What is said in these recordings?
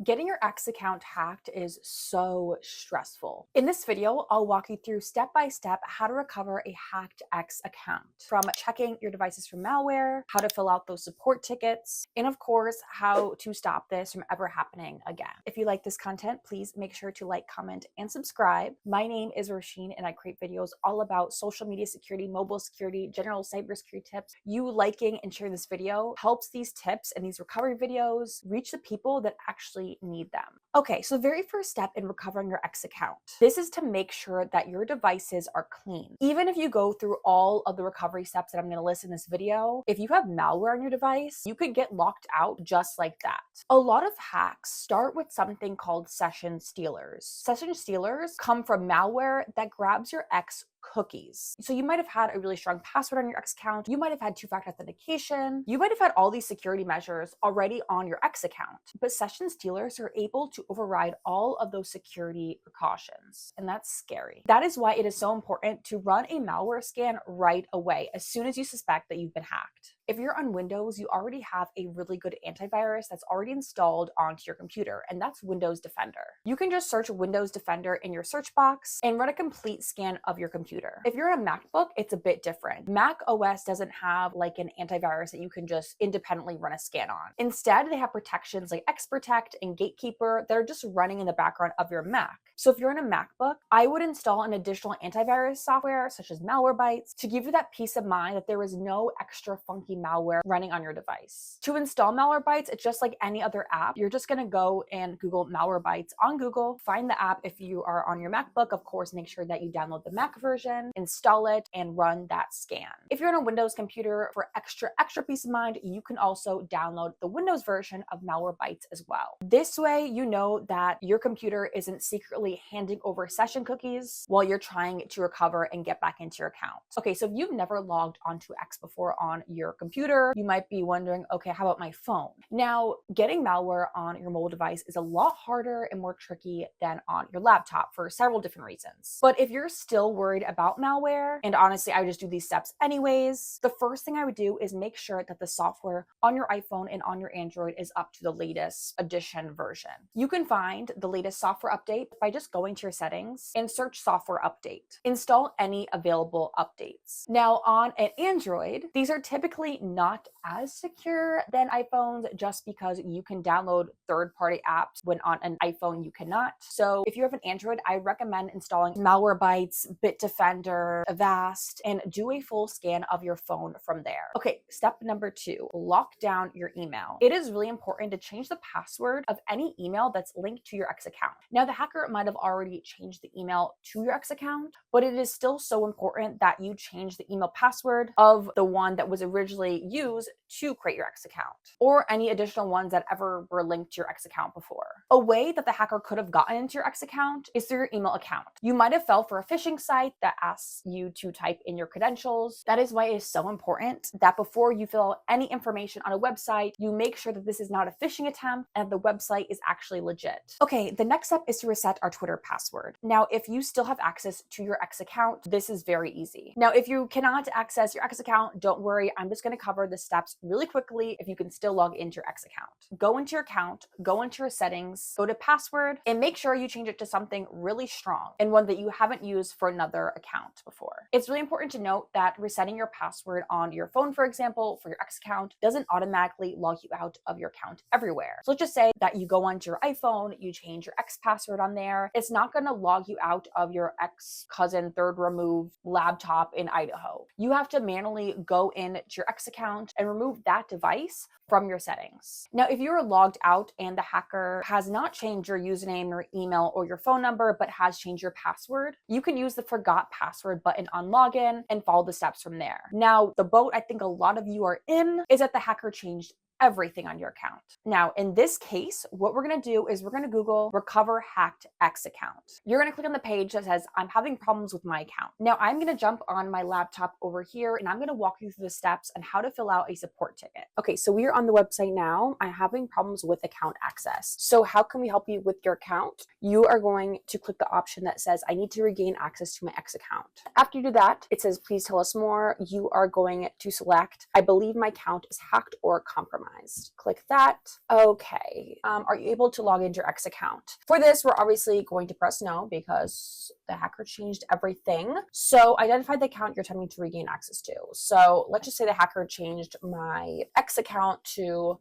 Getting your X account hacked is so stressful. In this video, I'll walk you through step by step how to recover a hacked X account, from checking your devices for malware, how to fill out those support tickets, and of course, how to stop this from ever happening again. If you like this content, please make sure to like, comment, and subscribe. My name is Rasheen, and I create videos all about social media security, mobile security, general cybersecurity tips. You liking and sharing this video helps these tips and these recovery videos reach the people that actually need them. Okay, so the very first step in recovering your X account, this is to make sure that your devices are clean. Even if you go through all of the recovery steps that I'm going to list in this video, if you have malware on your device, you could get locked out just like that. A lot of hacks start with something called session stealers. Session stealers come from malware that grabs your X cookies. So you might have had a really strong password on your X account. You might have had two-factor authentication. You might have had all these security measures already on your X account, but session stealers are able to override all of those security precautions. And that's scary. That is why it is so important to run a malware scan right away, as soon as you suspect that you've been hacked. If you're on Windows, you already have a really good antivirus that's already installed onto your computer, and that's Windows Defender. You can just search Windows Defender in your search box and run a complete scan of your computer. If you're on a MacBook, it's a bit different. macOS doesn't have like an antivirus that you can just independently run a scan on. Instead, they have protections like XProtect and Gatekeeper that are just running in the background of your Mac. So if you're in a MacBook, I would install an additional antivirus software such as Malwarebytes to give you that peace of mind that there is no extra funky malware running on your device. To install Malwarebytes, it's just like any other app. You're just gonna go and Google Malwarebytes on Google, find the app. If you are on your MacBook, of course, make sure that you download the Mac version, install it, and run that scan. If you're on a Windows computer, for extra peace of mind, you can also download the Windows version of Malwarebytes as well. This way, you know that your computer isn't secretly handing over session cookies while you're trying to recover and get back into your account. Okay, so if you've never logged onto X before on your computer, you might be wondering, okay, how about my phone? Now, getting malware on your mobile device is a lot harder and more tricky than on your laptop for several different reasons. But if you're still worried about malware, and honestly, I would just do these steps anyways, the first thing I would do is make sure that the software on your iPhone and on your Android is up to the latest edition version. You can find the latest software update by just going to your settings and search software update. Install any available updates. Now on an Android, these are typically not as secure than iPhones just because you can download third-party apps when on an iPhone you cannot. So if you have an Android, I recommend installing Malwarebytes, Bitdefender, Avast, and do a full scan of your phone from there. Okay, step number 2, lock down your email. It is really important to change the password of any email that's linked to your X account. Now, the hacker might have already changed the email to your X account, but it is still so important that you change the email password of the one that was originally used to create your X account, or any additional ones that ever were linked to your X account before. A way that the hacker could have gotten into your X account is through your email account. You might have fell for a phishing site that asks you to type in your credentials. That is why it is so important that before you fill out any information on a website, you make sure that this is not a phishing attempt and the website is actually legit. Okay, the next step is to reset our Twitter password. Now, if you still have access to your X account, this is very easy. Now, if you cannot access your X account, don't worry. I'm just going to cover the steps really quickly if you can still log into your X account. Go into your account, go into your settings, go to password, and make sure you change it to something really strong and one that you haven't used for another account before. It's really important to note that resetting your password on your phone, for example, for your X account, doesn't automatically log you out of your account everywhere. So let's just say that you go onto your iPhone, you change your X password on there. It's not going to log you out of your ex cousin third removed laptop in Idaho. You have to manually go into your X account and remove that device from your settings. Now, if you're logged out and the hacker has not changed your username or email or your phone number, but has changed your password, you can use the forgot password button on login and follow the steps from there. Now, the boat I think a lot of you are in is that the hacker changed everything on your account. Now, in this case, what we're going to do is we're going to Google recover hacked X account. You're going to click on the page that says, I'm having problems with my account. Now, I'm going to jump on my laptop over here and I'm going to walk you through the steps on how to fill out a support ticket. Okay, so we are on the website now. I'm having problems with account access. So how can we help you with your account? You are going to click the option that says, I need to regain access to my X account. After you do that, it says, please tell us more. You are going to select, I believe my account is hacked or compromised. compromised. Click that. Okay. Are you able to log into your X account? For this, we're obviously going to press no because the hacker changed everything. So identify the account you're attempting to regain access to. So let's just say the hacker changed my X account to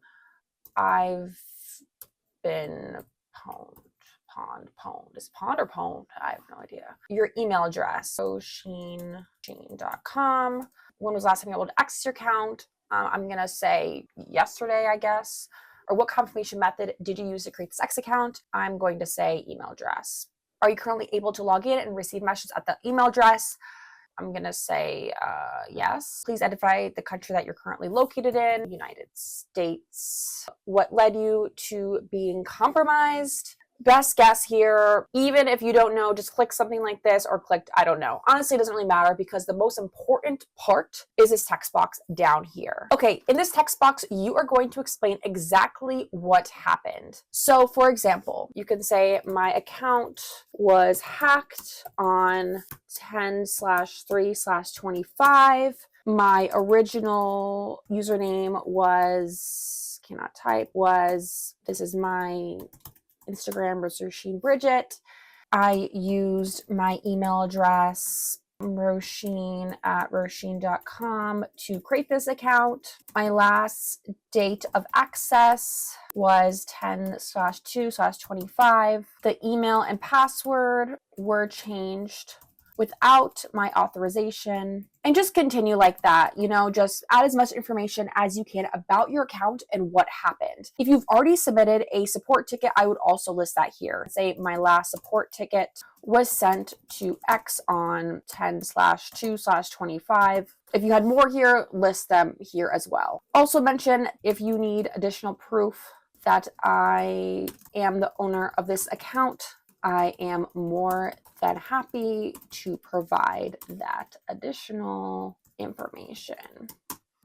I've been pwned. Is pwned or pwned? I have no idea. Your email address. So sheen.com. When was the last time you were able to access your account? I'm going to say yesterday, I guess. Or what confirmation method did you use to create this X account? I'm going to say email address. Are you currently able to log in and receive messages at the email address? I'm going to say yes. Please identify the country that you're currently located in. United States. What led you to being compromised? Best guess here, even if you don't know, just click something like this or click, I don't know. Honestly, it doesn't really matter because the most important part is this text box down here. Okay, in this text box, you are going to explain exactly what happened. So for example, you can say my account was hacked on 10/3/25. My original username was, cannot type, was, this is my Instagram, Roisin Bridget. I used my email address, roisin@roisin.com, to create this account. My last date of access was 10/2/25. The email and password were changed without my authorization, and just continue like that. You know, just add as much information as you can about your account and what happened. If you've already submitted a support ticket, I would also list that here. Say my last support ticket was sent to X on 10/2/25. If you had more here, list them here as well. Also mention if you need additional proof that I am the owner of this account, I am more than happy to provide that additional information.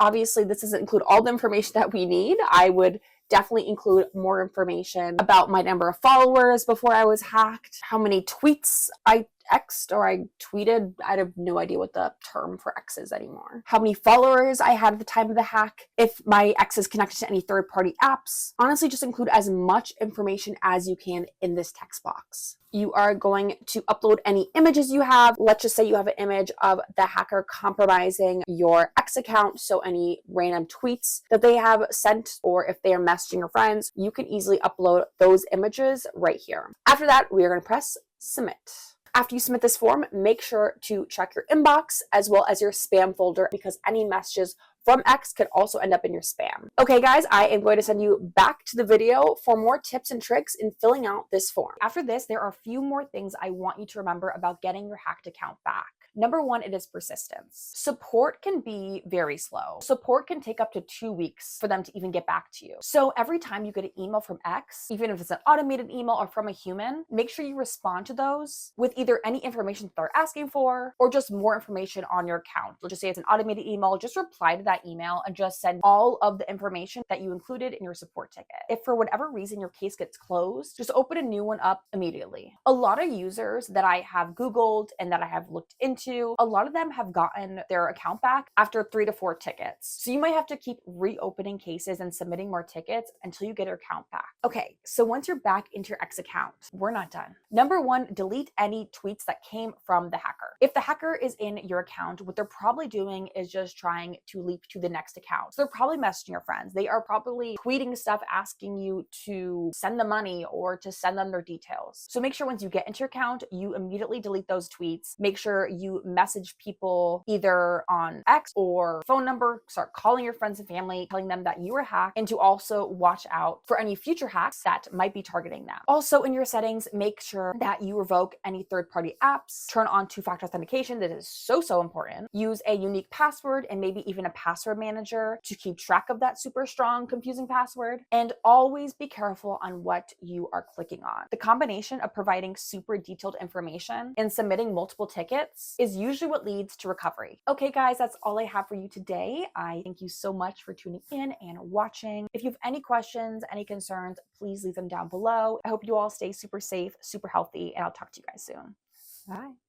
Obviously, this doesn't include all the information that we need. I would definitely include more information about my number of followers before I was hacked, how many tweets I X'd or I tweeted. I have no idea what the term for X is anymore. How many followers I had at the time of the hack, if my X is connected to any third-party apps. Honestly, just include as much information as you can in this text box. You are going to upload any images you have. Let's just say you have an image of the hacker compromising your X account. So any random tweets that they have sent, or if they are messaging your friends, you can easily upload those images right here. After that, we are going to press submit. After you submit this form, make sure to check your inbox as well as your spam folder because any messages from X could also end up in your spam. Okay guys, I am going to send you back to the video for more tips and tricks in filling out this form. After this, there are a few more things I want you to remember about getting your hacked account back. Number one, it is persistence. Support can be very slow. Support can take up to 2 weeks for them to even get back to you. So every time you get an email from X, even if it's an automated email or from a human, make sure you respond to those with either any information they're asking for or just more information on your account. Let's just say it's an automated email, just reply to that email and just send all of the information that you included in your support ticket. If for whatever reason your case gets closed, just open a new one up immediately. A lot of users that I have Googled and that I have looked into, a lot of them have gotten their account back after 3 to 4 tickets. So you might have to keep reopening cases and submitting more tickets until you get your account back. Okay, so once you're back into your X account, we're not done. Number one, delete any tweets that came from the hacker. If the hacker is in your account, what they're probably doing is just trying to leap to the next account. So they're probably messaging your friends. They are probably tweeting stuff asking you to send them money or to send them their details. So make sure once you get into your account, you immediately delete those tweets. Make sure you message people either on X or phone number, start calling your friends and family, telling them that you were hacked, and to also watch out for any future hacks that might be targeting them. Also in your settings, make sure that you revoke any third-party apps, turn on two-factor authentication. That is so important. Use a unique password and maybe even a password manager to keep track of that super strong, confusing password, and always be careful on what you are clicking on. The combination of providing super detailed information and submitting multiple tickets is usually what leads to recovery. Okay guys, that's all I have for you today. I thank you so much for tuning in and watching. If you have any questions, any concerns, please leave them down below. I hope you all stay super safe, super healthy, and I'll talk to you guys soon. Bye.